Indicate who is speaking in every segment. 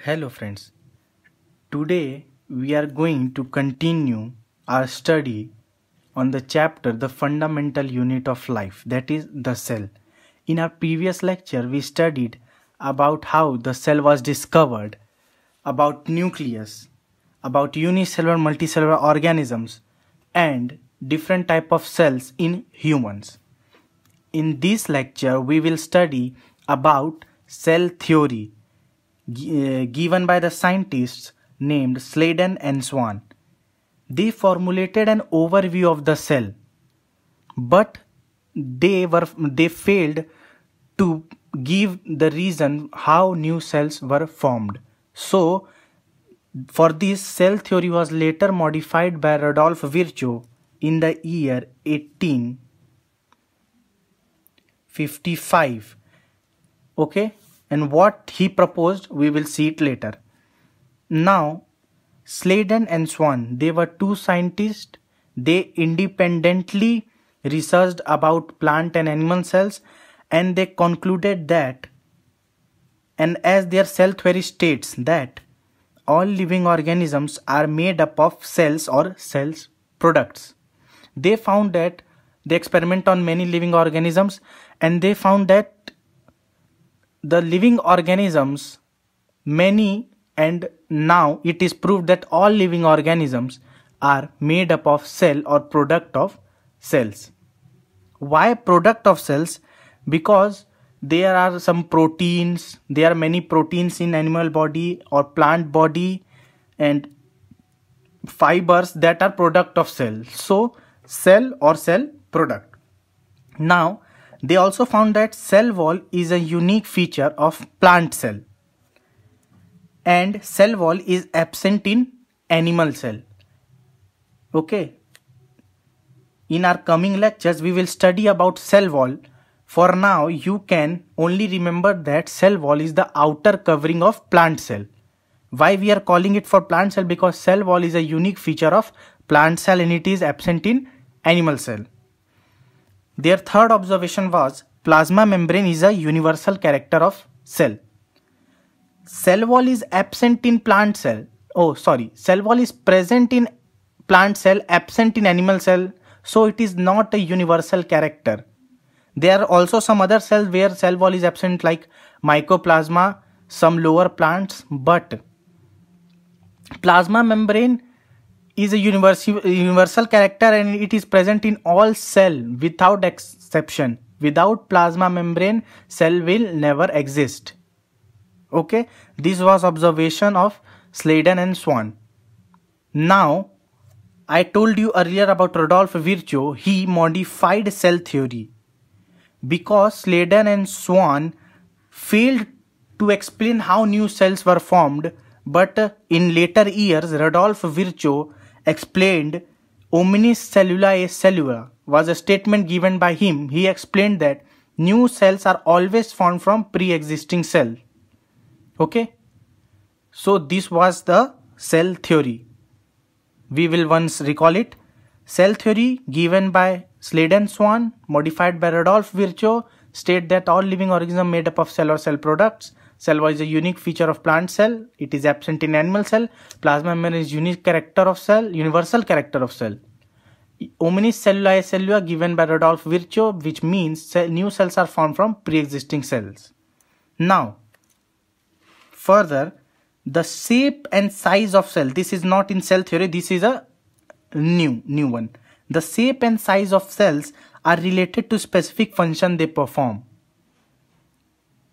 Speaker 1: Hello friends, today we are going to continue our study on the chapter The Fundamental Unit of Life, that is the cell. In our previous lecture we studied about how the cell was discovered, about nucleus, about unicellular multicellular organisms and different type of cells in humans. In this lecture we will study about cell theory given by the scientists named Sladen and Swan. They formulated an overview of the cell, but they failed to give the reason how new cells were formed. So, for this, cell theory was later modified by Rudolf Virchow in the year 1855. Okay, and what he proposed, we will see it later. Now, Sladen and Swan, they were two scientists. They independently researched about plant and animal cells, and they concluded that, and as their cell theory states, that all living organisms are made up of cells or cells products. They found that they experiment on many living organisms, and they found that the living organisms, many, and now it is proved that all living organisms are made up of cell or product of cells. Why product of cells? Because there are some proteins, there are many proteins in animal body or plant body and fibers that are product of cell. So cell or cell product. Now they also found that cell wall is a unique feature of plant cell and cell wall is absent in animal cell. Okay. In our coming lectures we will study about cell wall. For now you can only remember that cell wall is the outer covering of plant cell. Why we are calling it for plant cell? Because cell wall is a unique feature of plant cell and it is absent in animal cell. Their third observation was plasma membrane is a universal character of cell. Cell wall is absent in plant cell. Cell wall is present in plant cell, absent in animal cell. So it is not a universal character. There are also some other cells where cell wall is absent like mycoplasma, some lower plants, but plasma membrane is a universal character and it is present in all cell without exception. Without plasma membrane, cell will never exist. Okay, this was observation of Sladen and Swan. Now, I told you earlier about Rudolf Virchow. He modified cell theory because Sladen and Swan failed to explain how new cells were formed. But in later years, Rudolf Virchow explained omnis cellula est cellula was a statement given by him. He explained that new cells are always formed from pre-existing cell. Okay, so this was the cell theory. We will once recall it. Cell theory given by Sladen Swan, modified by Rudolf Virchow, state that all living organisms made up of cell or cell products. Cell wall is a unique feature of plant cell. It is absent in animal cell. Plasma membrane is unique character of cell, universal character of cell. Omnis cellula est cellula given by Rudolf Virchow, which means new cells are formed from pre-existing cells. Now, further, the shape and size of cell. This is not in cell theory. This is a new one. The shape and size of cells are related to specific function they perform.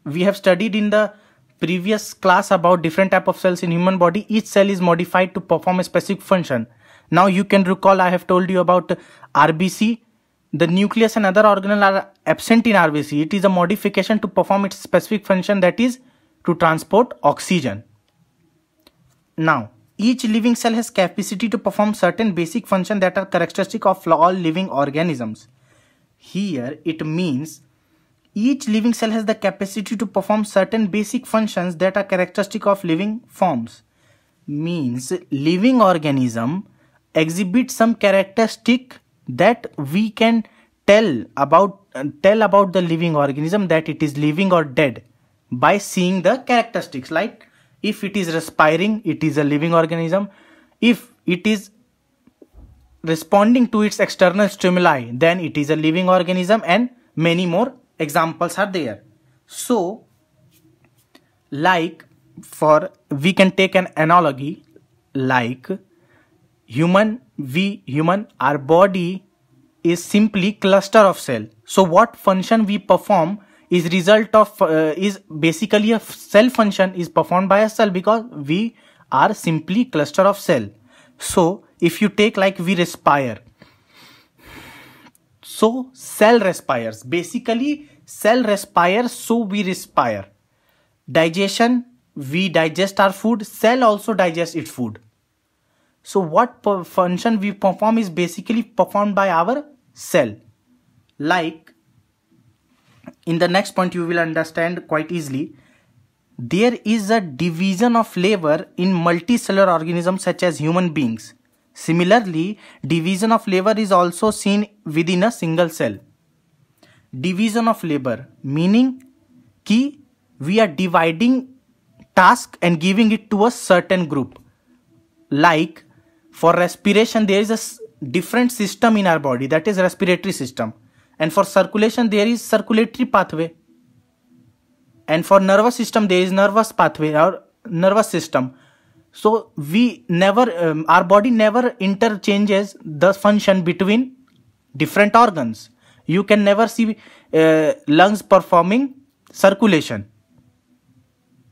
Speaker 1: We have studied in the previous class about different type of cells in human body. Each cell is modified to perform a specific function. Now you can recall I have told you about RBC. The nucleus and other organelles are absent in RBC. It is a modification to perform its specific function, that is to transport oxygen. Now, each living cell has capacity to perform certain basic functions that are characteristic of all living organisms. Here it means each living cell has the capacity to perform certain basic functions that are characteristic of living forms. Means living organism exhibit some characteristic that we can tell about the living organism that it is living or dead by seeing the characteristics. Like If it is respiring, it is a living organism. If it is responding to its external stimuli, then it is a living organism, and many more examples are there. So, like we can take an analogy like human, our body is simply cluster of cell. So what function we perform is result of is basically a cell function is performed by a cell, because we are simply cluster of cell. So if you take like we respire, so cell respires, basically cell respires, so we respire. Digestion, we digest our food, cell also digests its food. So what function we perform is basically performed by our cell. Like in the next point you will understand quite easily. There is a division of labor in multicellular organisms such as human beings. Similarly, division of labor is also seen within a single cell. Division of labor meaning कि we are dividing task and giving it to a certain group. Like for respiration, there is a different system in our body, that is respiratory system. And for circulation, there is circulatory pathway. And for nervous system, there is nervous pathway or nervous system. So we never, our body never interchanges the function between different organs. You can never see lungs performing circulation.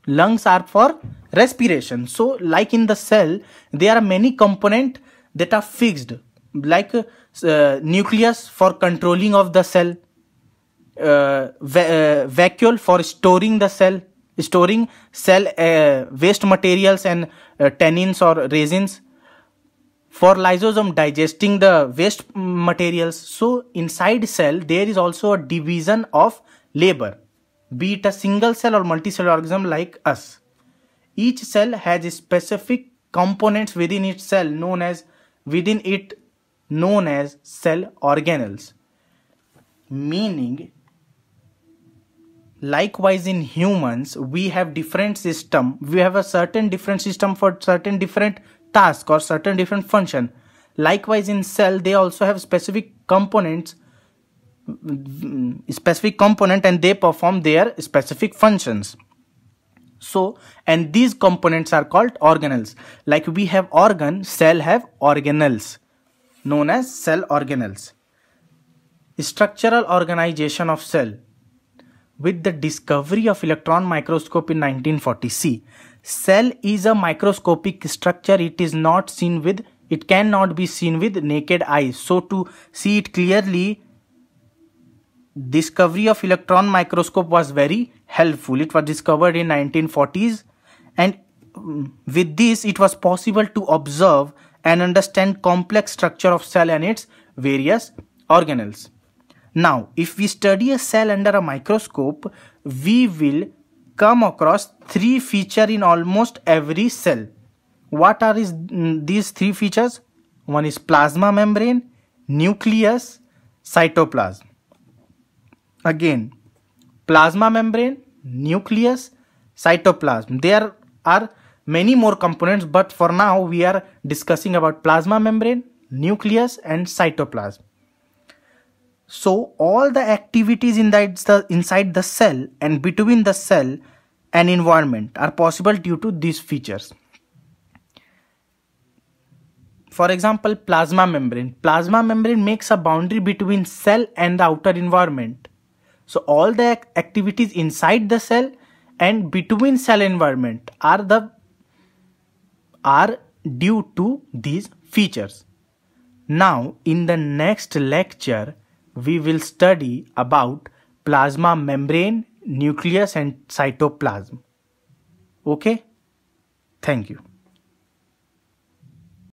Speaker 1: Lungs are for respiration. So like in the cell, there are many components that are fixed, like nucleus for controlling of the cell, vacuole for storing the cell, storing cell waste materials and tannins or resins, for lysosome digesting the waste materials. So inside cell there is also a division of labor, be it a single cell or multicellular organism like us. Each cell has specific components within its cell known as cell organelles. Meaning, likewise in humans, we have different system. We have a certain different system for certain different task or certain different function. Likewise in cell, they also have specific component, and they perform their specific functions. So, and these components are called organelles. Like we have organ, cell have organelles known as cell organelles. Structural organization of cell. With the discovery of electron microscope in 1940, cell is a microscopic structure. It cannot be seen with naked eyes. So to see it clearly, discovery of electron microscope was very helpful. It was discovered in 1940s, and with this it was possible to observe and understand complex structure of cell and its various organelles. Now, if we study a cell under a microscope, we will come across three features in almost every cell. What are these three features? One is plasma membrane, nucleus, cytoplasm. Again, plasma membrane, nucleus, cytoplasm. There are many more components, but for now we are discussing about plasma membrane, nucleus and cytoplasm. So all the activities inside the cell and between the cell and environment are possible due to these features. For example, plasma membrane. Plasma membrane makes a boundary between cell and the outer environment. So all the activities inside the cell and between cell environment are due to these features. Now in the next lecture we will study about plasma membrane, nucleus and cytoplasm. Okay? Thank you.